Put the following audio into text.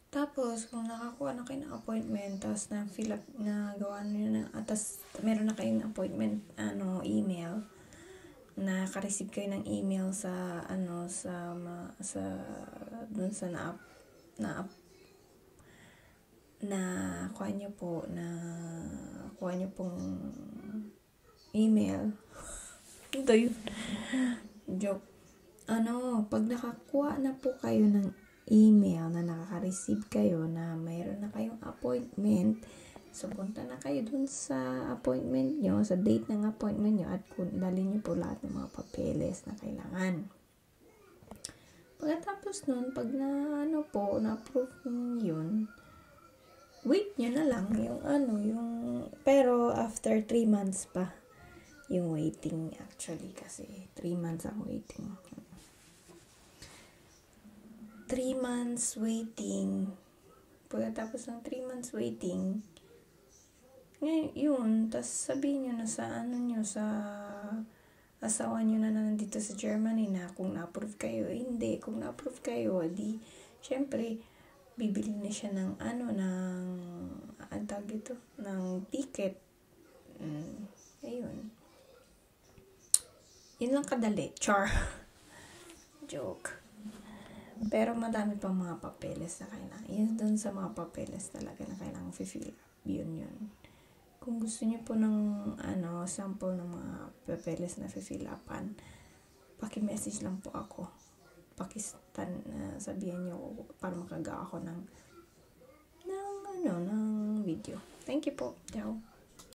Tapos, kung nakakuha na kayo ng appointment, tapos na-fill up, na gawa nyo na, tapos meron na kayong appointment, email, naka-receive kayo ng email sa, dun sa kuha nyo pong email. Ito yun. Joke. Pag nakakuha na po kayo ng email na nakaka-receive kayo na mayroon na kayong appointment, so punta na kayo dun sa appointment nyo, sa date ng appointment nyo, at dalhin nyo po lahat ng mga papeles na kailangan. Pagkatapos nun, pag na-approve yun, wait nyo na lang pero after 3 months pa yung waiting actually, kasi 3 months ang waiting. 3 months waiting. Pagkatapos ng 3 months waiting, ngayon, yun, tas sabihin nyo na sa sa asawa nyo na nandito sa Germany na kung na-approve kayo, hindi. Kung na-approve kayo, di, syempre, bibili na siya ng ng ticket. Ayun. Yun lang kadali. Char. Joke. Pero madami pang mga papeles na kailangan. Yun dun sa mga papeles talaga na kailangan fill up. Yun. Kung gusto niyo po ng sample ng mga papeles na fill upan, paki-message lang po ako. Sabihan niyo para makagawa ako ng video. Thank you po. Ciao.